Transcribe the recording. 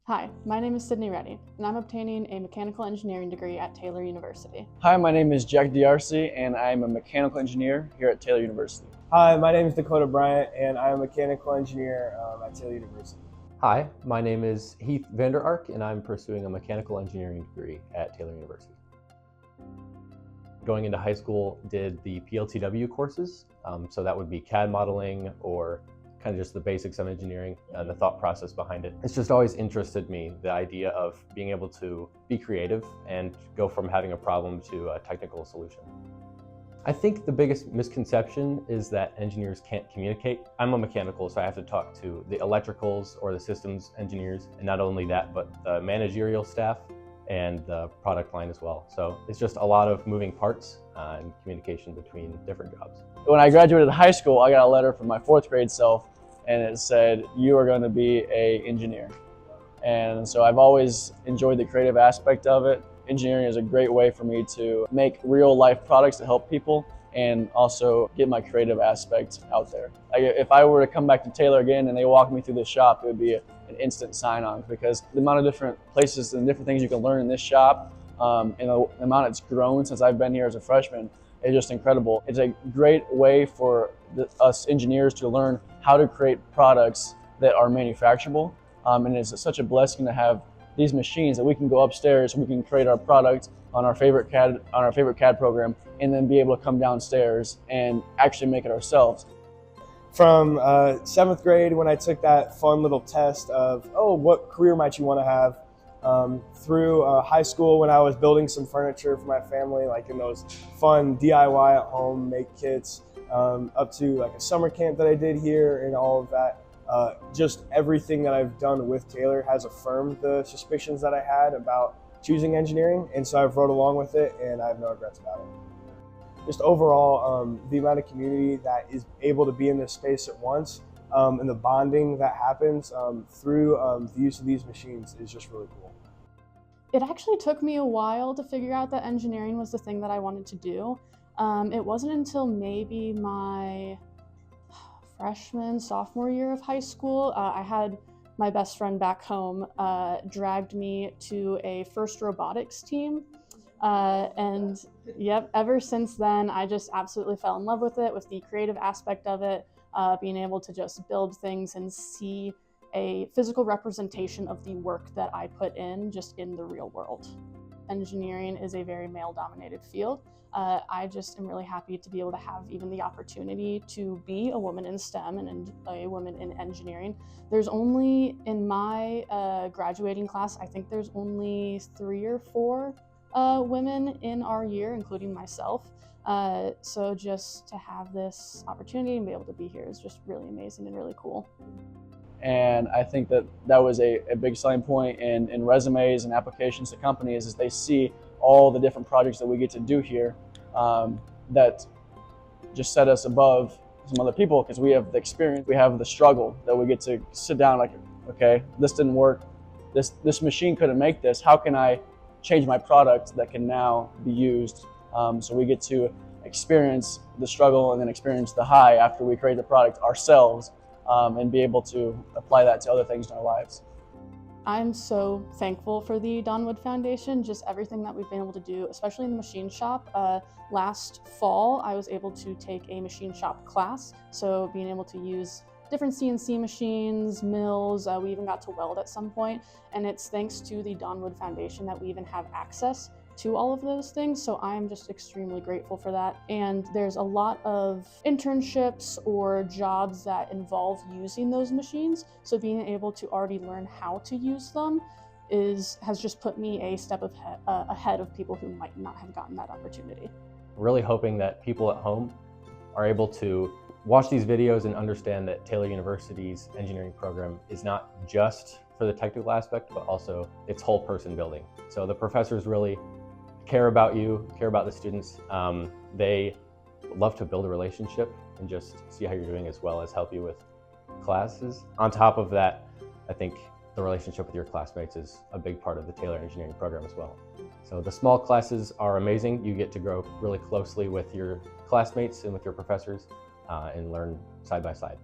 Hi, my name is Sydney Reddy, and I'm obtaining a mechanical engineering degree at Taylor University. Hi, my name is Jack D'Arcy, and I am a mechanical engineer here at Taylor University. Hi, my name is Dakota Bryant, and I'm a mechanical engineer at Taylor University. Hi, my name is Heath Vander Ark, and I'm pursuing a mechanical engineering degree at Taylor University. Going into high school, did the PLTW courses, so that would be CAD modeling or kind of just the basics of engineering and the thought process behind it. It's just always interested me, the idea of being able to be creative and go from having a problem to a technical solution. I think the biggest misconception is that engineers can't communicate. I'm a mechanical, so I have to talk to the electricals or the systems engineers, and not only that, but the managerial staff and the product line as well. So it's just a lot of moving parts and communication between different jobs. When I graduated high school, I got a letter from my fourth grade self, and it said, "You are going to be an engineer." And so I've always enjoyed the creative aspect of it. Engineering is a great way for me to make real life products to help people and also get my creative aspect out there. If I were to come back to Taylor again and they walked me through the shop, it would be an instant sign-on, because the amount of different places and different things you can learn in this shop and the amount it's grown since I've been here as a freshman is just incredible. It's a great way for us engineers to learn how to create products that are manufacturable, and it's such a blessing to have these machines that we can go upstairs and we can create our product on our favorite CAD program, and then be able to come downstairs and actually make it ourselves. From 7th grade, when I took that fun little test of, what career might you want to have, through high school when I was building some furniture for my family, like in those fun DIY at home make kits, up to like a summer camp that I did here and all of that. Just everything that I've done with Taylor has affirmed the suspicions that I had about choosing engineering, and so I've rode along with it and I have no regrets about it. Just overall, the amount of community that is able to be in this space at once, and the bonding that happens through the use of these machines is just really cool. It actually took me a while to figure out that engineering was the thing that I wanted to do. It wasn't until maybe my freshman, sophomore year of high school, I had my best friend back home dragged me to a FIRST Robotics team. And yep, ever since then, I just absolutely fell in love with it, with the creative aspect of it, being able to just build things and see a physical representation of the work that I put in just in the real world. Engineering is a very male-dominated field. I just am really happy to be able to have even the opportunity to be a woman in STEM and a woman in engineering. There's only, in my graduating class, I think there's only 3 or 4 women in our year, including myself. So just to have this opportunity and be able to be here is just really amazing and really cool. And I think that was a big selling point in resumes and applications to companies, is they see all the different projects that we get to do here that just set us above some other people, because we have the experience, we have the struggle that we get to sit down like, okay, this didn't work, this machine couldn't make this, how can I change my product that can now be used? So we get to experience the struggle and then experience the high after we create the product ourselves, and be able to apply that to other things in our lives. I'm so thankful for the Donwood Foundation, just everything that we've been able to do, especially in the machine shop. Last fall, I was able to take a machine shop class, so being able to use different CNC machines, mills, we even got to weld at some point, and it's thanks to the Donwood Foundation that we even have access to all of those things, so I'm just extremely grateful for that. And there's a lot of internships or jobs that involve using those machines, so being able to already learn how to use them has just put me a step ahead of people who might not have gotten that opportunity. Really hoping that people at home are able to watch these videos and understand that Taylor University's engineering program is not just for the technical aspect, but also its whole person building. So the professors really care about you, care about the students. They love to build a relationship and just see how you're doing, as well as help you with classes. On top of that, I think the relationship with your classmates is a big part of the Taylor Engineering program as well. So the small classes are amazing. You get to grow really closely with your classmates and with your professors and learn side by side.